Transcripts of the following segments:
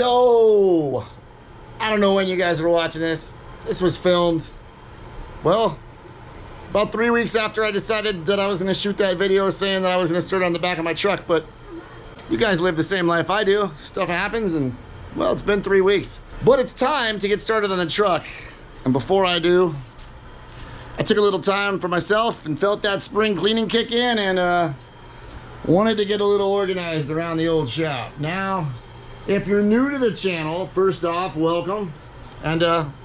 Yo! I don't know when you guys were watching this. This was filmed, well, about 3 weeks after I decided that I was gonna shoot that video saying that I was gonna start on the back of my truck, but you guys live the same life I do. Stuff happens and, well, it's been 3 weeks. But it's time to get started on the truck. And before I do, I took a little time for myself and felt that spring cleaning kick in and wanted to get a little organized around the old shop. Now, if you're new to the channel, first off, welcome. And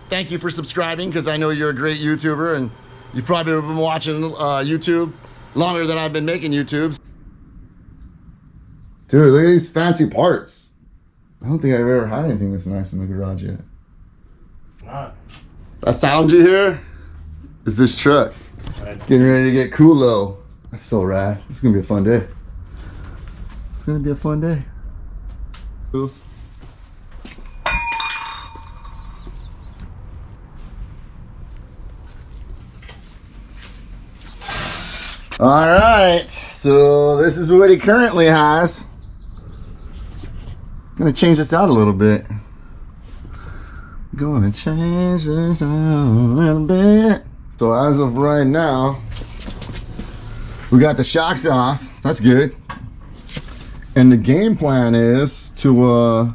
thank you for subscribing, because I know you're a great YouTuber and you've probably been watching YouTube longer than I've been making YouTubes. Dude, look at these fancy parts. I don't think I've ever had anything this nice in the garage yet. Not. That sound you hear is this truck getting ready to get coolo. That's so rad. It's gonna be a fun day. It's gonna be a fun day. Oops. All right, so this is what he currently has. I'm gonna change this out a little bit. Gonna change this out a little bit. So as of right now, we got the shocks off. That's good. And the game plan is to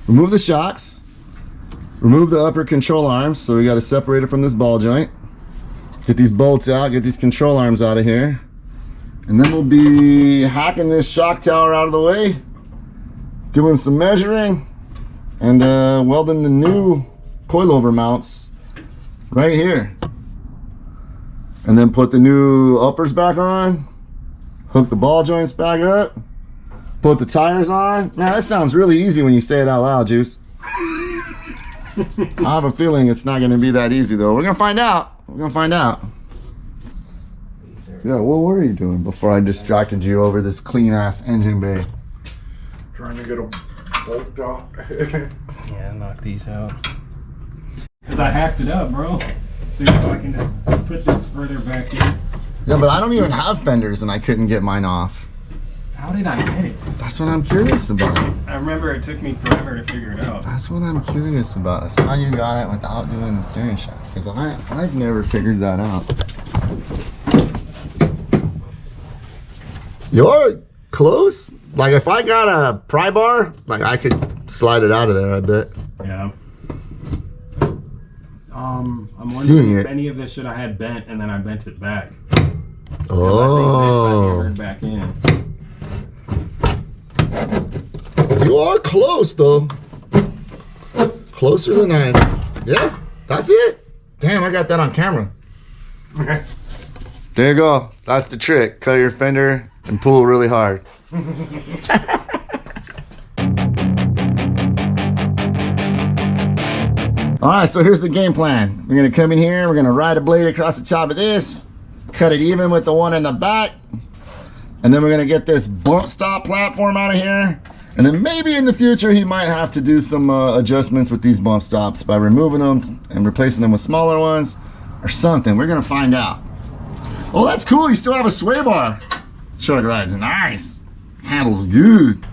remove the shocks, remove the upper control arms. So we got to separate it from this ball joint. Get these bolts out, get these control arms out of here. And then we'll be hacking this shock tower out of the way, doing some measuring, and welding the new coilover mounts right here. And then put the new uppers back on, hook the ball joints back up, put the tires on. Man, that sounds really easy when you say it out loud, Juice. I have a feeling it's not going to be that easy, though. We're going to find out. We're going to find out. Yeah, what were you doing before I distracted you over this clean-ass engine bay? Trying to get a bolt out. Yeah, knock these out. Because I hacked it up, bro. So I can put this further back in. Yeah, but I don't even have fenders and I couldn't get mine off. How did I get it? That's what I'm curious about. I remember it took me forever to figure it out. That's what I'm curious about. That's how you got it without doing the steering shaft. Because I've never figured that out. You're close. Like if I got a pry bar, like I could slide it out of there, I bet. Yeah. I'm Seeing wondering it. if any of this should have had bent and then I bent it back. Oh. I think this I hammered back in. You are close though. Closer than I am. Yeah, that's it. Damn, I got that on camera. There you go. That's the trick. Cut your fender and pull really hard. All right, so here's the game plan. We're gonna come in here, we're gonna ride a blade across the top of this, cut it even with the one in the back, and then we're gonna get this bump stop platform out of here. And then maybe in the future, he might have to do some adjustments with these bump stops by removing them and replacing them with smaller ones or something. We're gonna find out. Oh, that's cool, you still have a sway bar. Truck rides nice. Handles good.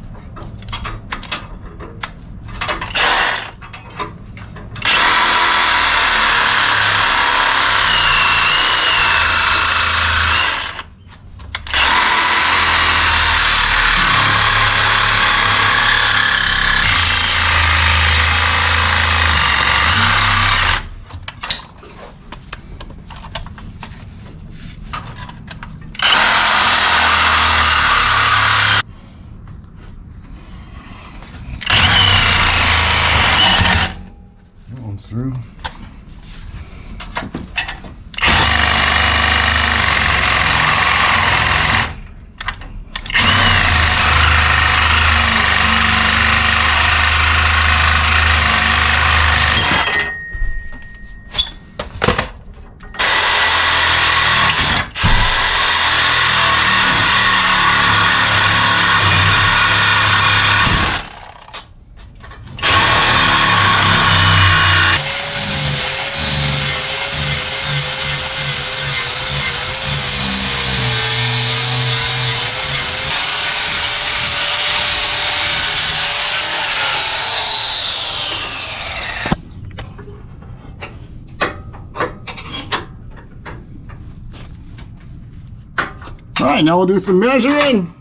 All right, now we'll do some measuring,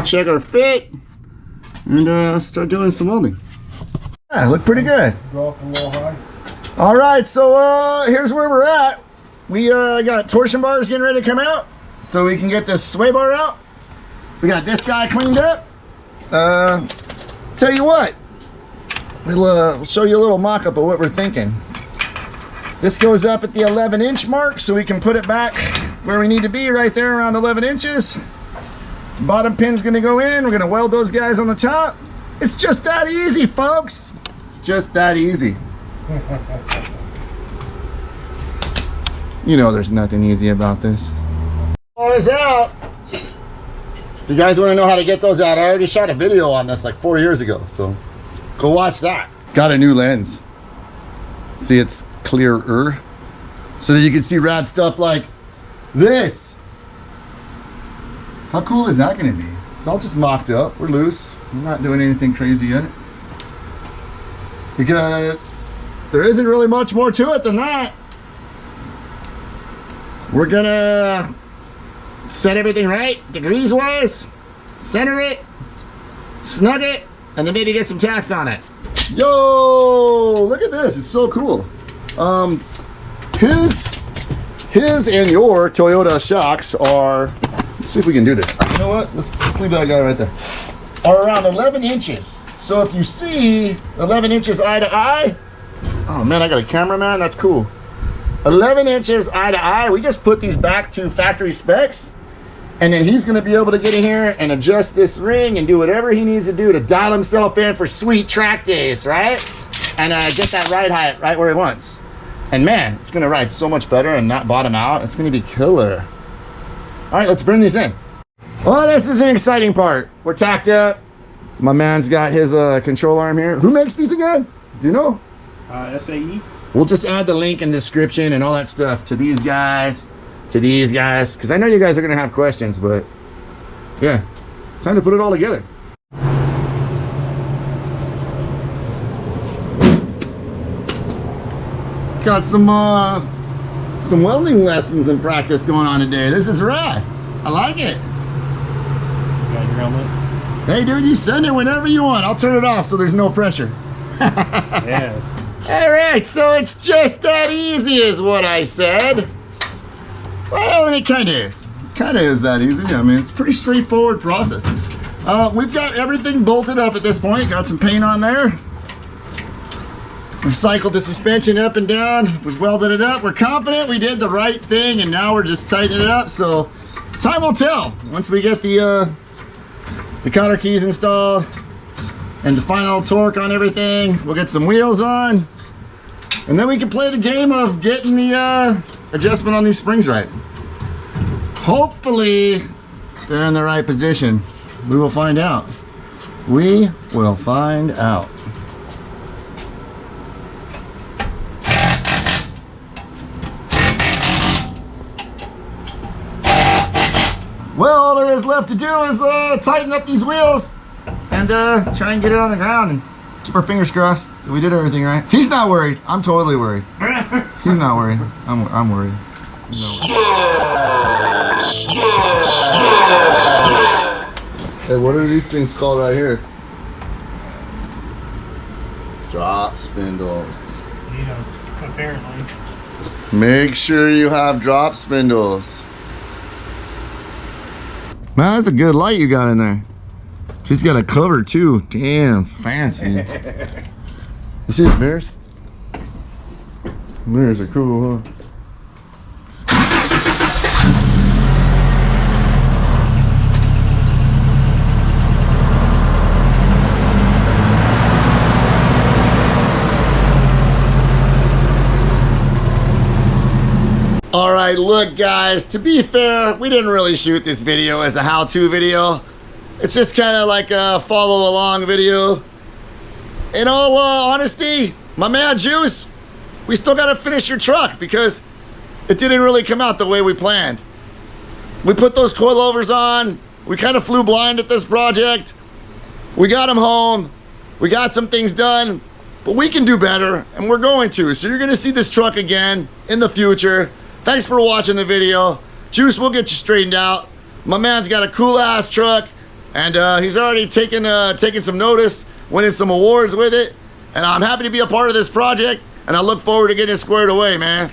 check our fit, and start doing some welding. Yeah, look pretty good. Go up a little high. All right, so here's where we're at. We got torsion bars getting ready to come out, so we can get this sway bar out. We got this guy cleaned up. Tell you what, we'll show you a little mock-up of what we're thinking. This goes up at the 11-inch mark, so we can put it back where we need to be, right there around 11 inches. Bottom pin's gonna go in. We're gonna weld those guys on the top. It's just that easy, folks. It's just that easy. You know there's nothing easy about this. Bars out. If you guys want to know how to get those out, I already shot a video on this like 4 years ago, so go watch that. Got a new lens. See, it's clearer, so that you can see rad stuff like this. How cool is that going to be? It's all just mocked up. We're loose. I'm not doing anything crazy yet. Because there isn't really much more to it than that. We're gonna set everything right, degrees wise, center it, snug it, and then maybe get some tacks on it. Yo, look at this, it's so cool. His and your Toyota shocks are, let's see if we can do this. You know what, let's leave that guy right there. Are around 11 inches. So if you see 11 inches eye to eye, oh man, I got a cameraman, that's cool. 11 inches eye to eye, we just put these back to factory specs, and then he's gonna be able to get in here and adjust this ring and do whatever he needs to do to dial himself in for sweet track days, right? And get that ride height right where he wants. And man, it's gonna ride so much better and not bottom out. It's gonna be killer. All right, let's bring these in. Well, this is an exciting part. We're tacked up. My man's got his control arm here. Who makes these again? Do you know? SAE. We'll just add the link in the description and all that stuff to these guys, because I know you guys are gonna have questions, but yeah, time to put it all together. Got some welding lessons and practice going on today. This is rad. I like it. Got your helmet? Hey dude, you send it whenever you want. I'll turn it off so there's no pressure. Yeah. All right, so it's just that easy is what I said. Well, it kind of is. It kind of is that easy. I mean, it's a pretty straightforward process. We've got everything bolted up at this point. Got some paint on there. We've cycled the suspension up and down. We've welded it up. We're confident we did the right thing, and now we're just tightening it up. So time will tell. Once we get the counter keys installed and the final torque on everything, we'll get some wheels on. And then we can play the game of getting the adjustment on these springs right. Hopefully, they're in the right position. We will find out. We will find out. Well, all there is left to do is tighten up these wheels and try and get it on the ground and keep our fingers crossed that we did everything right. He's not worried. I'm totally worried. He's not worried. I'm worried. Hey, what are these things called right here? Drop spindles. Yeah, apparently. Make sure you have drop spindles. Man, that's a good light you got in there. She's got a cover too. Damn, fancy. You see his mirrors? Mirrors are cool, huh? All right, look guys, to be fair, we didn't really shoot this video as a how-to video. It's just kind of like a follow along video. In all honesty, my man Juice, we still gotta finish your truck because it didn't really come out the way we planned. We put those coilovers on, we kind of flew blind at this project. We got them home, we got some things done, but we can do better and we're going to. So you're gonna see this truck again in the future. Thanks for watching the video. Juice, we'll get you straightened out. My man's got a cool ass truck, and he's already taken some notice, winning some awards with it. And I'm happy to be a part of this project, and I look forward to getting it squared away, man.